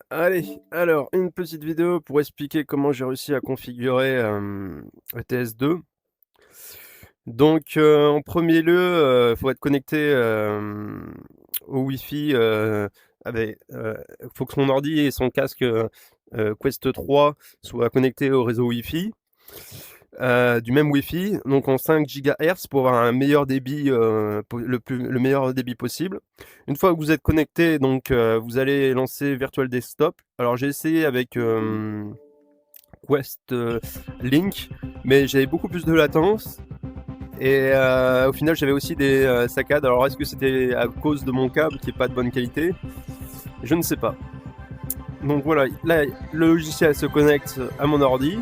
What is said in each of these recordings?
Allez, alors une petite vidéo pour expliquer comment j'ai réussi à configurer, ETS2. Donc, en premier lieu, faut être connecté, au Wi-Fi, faut que son ordi et son casque, Quest 3 soient connectés au réseau Wi-Fi, du même Wi-Fi, donc en 5 gigahertz pour avoir un meilleur débit, le meilleur débit possible. Une fois que vous êtes connecté, donc, vous allez lancer Virtual Desktop. Alors j'ai essayé avec, Quest, Link, mais j'avais beaucoup plus de latence et au final j'avais aussi des, saccades. Alors est-ce que c'était à cause de mon câble qui est pas de bonne qualité? Je ne sais pas. Donc voilà, là le logiciel se connecte à mon ordi.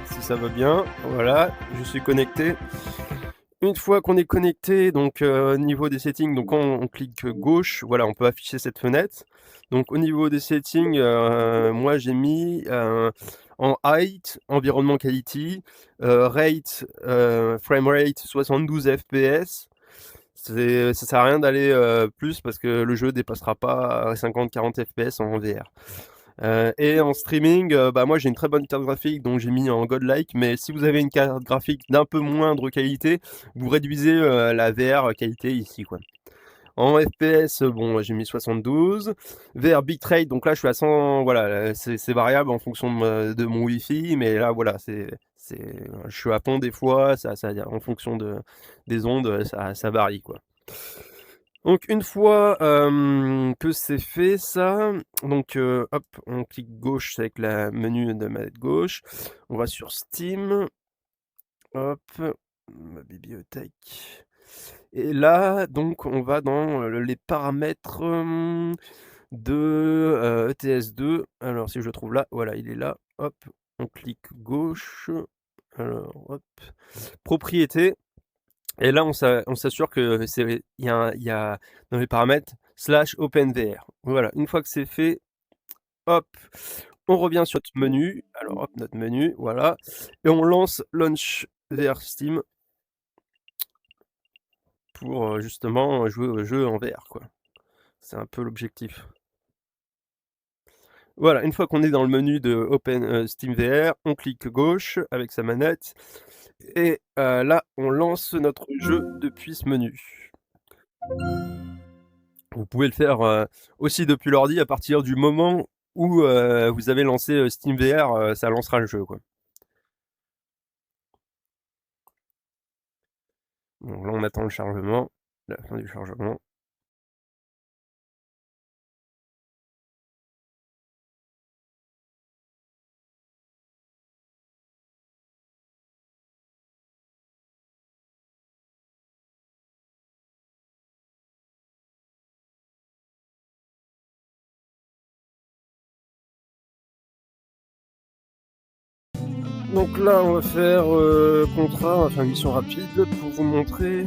Si ça va bien, voilà, je suis connecté. Une fois qu'on est connecté, donc au niveau des settings, donc quand on clique gauche, voilà, on peut afficher cette fenêtre. Donc au niveau des settings, moi j'ai mis, en height, environnement quality, rate, frame rate 72 FPS. Ça sert à rien d'aller, plus parce que le jeu dépassera pas 50-40 FPS en VR. Et en streaming, bah, moi j'ai une très bonne carte graphique donc j'ai mis en godlike, mais si vous avez une carte graphique d'un peu moindre qualité, vous réduisez, la VR qualité ici, quoi. En FPS, bon, j'ai mis 72. VR bitrate, donc là je suis à 100, voilà, c'est variable en fonction de mon Wi-Fi, mais là voilà, je suis à fond des fois, ça en fonction des ondes, ça varie, quoi. Donc une fois, que c'est fait ça, donc hop, on clique gauche avec la menu de manette gauche. On va sur Steam, hop, ma bibliothèque et là, donc on va dans, les paramètres, de, ETS2. Alors si je le trouve là, voilà, il est là, hop, on clique gauche, alors hop, propriétés. Et là, on s'assure que il y a dans les paramètres /OpenVR. Voilà, une fois que c'est fait, hop, on revient sur notre menu. Alors hop, notre menu, voilà, et on lance Launch VR Steam pour, justement jouer au jeu en VR, quoi. C'est un peu l'objectif. Voilà, une fois qu'on est dans le menu de Steam VR, on clique gauche avec sa manette et là, on lance notre jeu depuis ce menu. Vous pouvez le faire, aussi depuis l'ordi à partir du moment où, vous avez lancé, SteamVR, ça lancera le jeu, quoi. Donc là, on attend le chargement, la fin du chargement. Donc là, on va faire, contrat, enfin mission rapide pour vous montrer.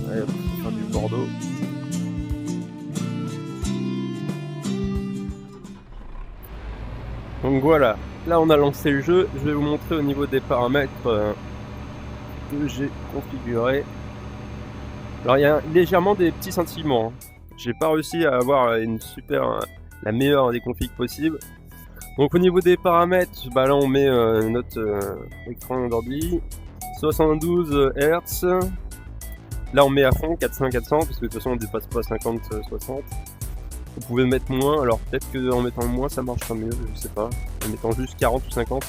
Allez hop, on va faire du Bordeaux. Donc voilà, là on a lancé le jeu. Je vais vous montrer au niveau des paramètres, que j'ai configurés. Alors il y a légèrement des petits sentiments, hein. J'ai pas réussi à avoir la meilleure des configs possibles. Donc au niveau des paramètres, bah là on met notre écran d'ordi, 72 Hz. Là on met à fond 400-400 parce que de toute façon on dépasse pas 50-60. Vous pouvez mettre moins, alors peut-être qu'en mettant moins ça marchera mieux, je sais pas. En mettant juste 40 ou 50.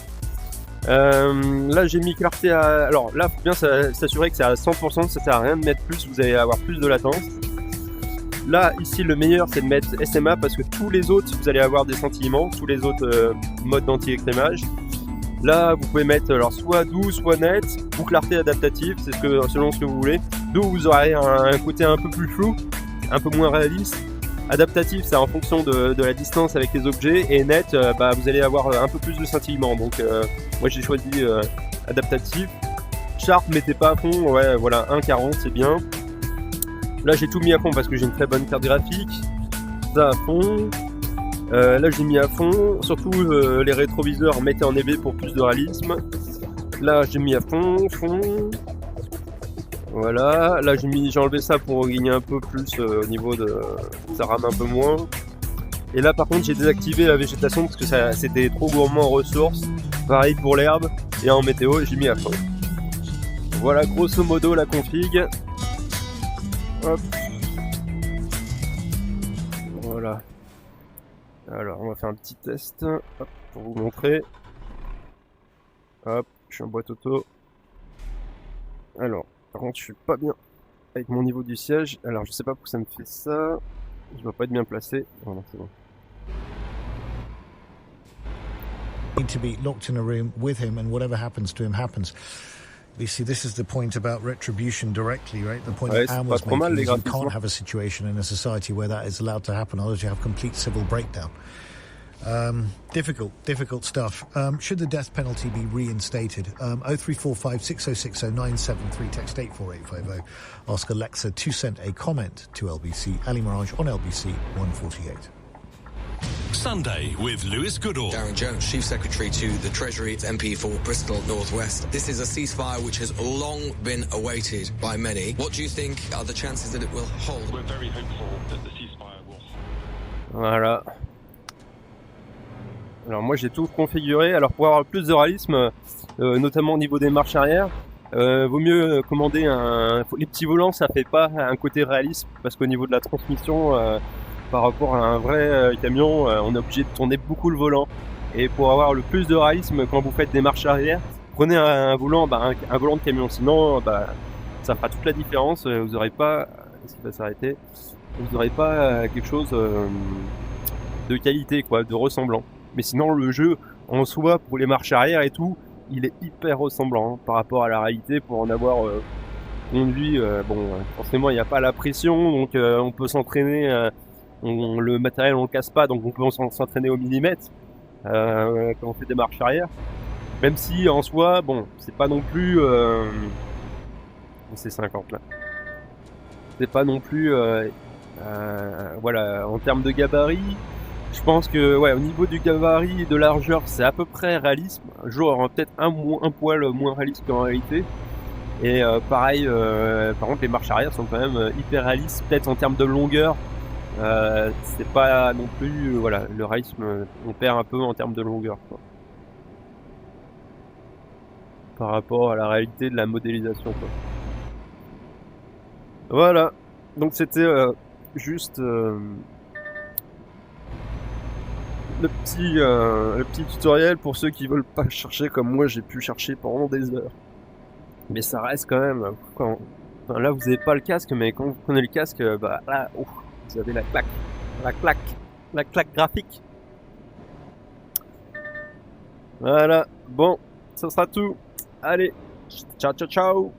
Là j'ai mis clarté à... Alors là faut bien s'assurer que c'est à 100%, ça sert à rien de mettre plus, vous allez avoir plus de latence. Là, ici, le meilleur, c'est de mettre SMA parce que tous les autres, vous allez avoir des scintillements, tous les autres modes d'anti-écrémage. Là, vous pouvez mettre alors soit doux, soit net, ou clarté adaptative, c'est selon ce que vous voulez. Doux, vous aurez un côté un peu plus flou, un peu moins réaliste. Adaptatif, c'est en fonction de la distance avec les objets. Et net, bah, vous allez avoir un peu plus de scintillement. Donc, moi, j'ai choisi adaptatif. Sharp, mettez pas à fond, ouais, voilà, 1,40, c'est bien. Là j'ai tout mis à fond parce que j'ai une très bonne carte graphique. Ça à fond. Là j'ai mis à fond. Surtout les rétroviseurs, mettez en EB pour plus de réalisme. Là j'ai mis à fond. Voilà, là j'ai enlevé ça pour gagner un peu plus au niveau de... ça rame un peu moins. Et là par contre j'ai désactivé la végétation parce que c'était trop gourmand en ressources. Pareil pour l'herbe et en météo j'ai mis à fond. Voilà grosso modo la config. Hop. Voilà. Alors on va faire un petit test hop, pour vous montrer. Hop, je suis en boîte auto. Alors, par contre je suis pas bien avec mon niveau du siège. Alors je sais pas pourquoi ça me fait ça. Je dois pas être bien placé. Voilà, c'est bon. Need to be locked in a room with him, and whatever happens to him happens. You see, this is the point about retribution directly, right? The point that Anne was making is you can't have a situation in a society where that is allowed to happen, otherwise you have complete civil breakdown. Difficult stuff. Should the death penalty be reinstated? 0345 6060 973, text 84850. Ask Alexa to send a comment to LBC. Ali Mirage on LBC 148. Sunday with Lewis Goodall. Darren Jones, Chief Secretary to the Treasury, MP for Bristol North West. This is a ceasefire which has long been awaited by many. What do you think are the chances that it will hold? We're very hopeful that the ceasefire will hold. Voilà. Alors moi j'ai tout configuré. Alors pour avoir plus de réalisme, notamment au niveau des marches arrière, vaut mieux commander les petits volants, ça fait pas un côté réalisme parce qu'au niveau de la transmission, par rapport à un vrai camion, on est obligé de tourner beaucoup le volant. Et pour avoir le plus de réalisme quand vous faites des marches arrière, prenez un volant, un volant de camion. Sinon, ça fera toute la différence. Vous n'aurez pas, est-ce qu'il va s'arrêter ? Vous n'aurez pas quelque chose de qualité, quoi, de ressemblant. Mais sinon, le jeu en soi, pour les marches arrière et tout, il est hyper ressemblant par rapport à la réalité. Pour en avoir conduit, forcément, il n'y a pas la pression, donc on peut s'entraîner. Le matériel on le casse pas, donc on peut s'entraîner au millimètre quand on fait des marches arrière. Même si en soi, c'est pas non plus c'est 50 là. C'est pas non plus voilà, en termes de gabarit, je pense que au niveau du gabarit et de largeur, c'est à peu près réalisme. Genre peut-être un poil moins réaliste qu'en réalité. Et pareil, par contre les marches arrière sont quand même hyper réalistes, peut-être en termes de longueur. C'est pas non plus le réalisme, on perd un peu en termes de longueur, quoi, par rapport à la réalité de la modélisation, quoi. Voilà, donc c'était juste le petit tutoriel pour ceux qui veulent pas chercher comme moi j'ai pu chercher pendant des heures. Mais ça reste quand même là vous avez pas le casque, mais quand vous prenez le casque, là vous avez la claque graphique. Voilà, bon, ça sera tout. Allez, ciao ciao ciao.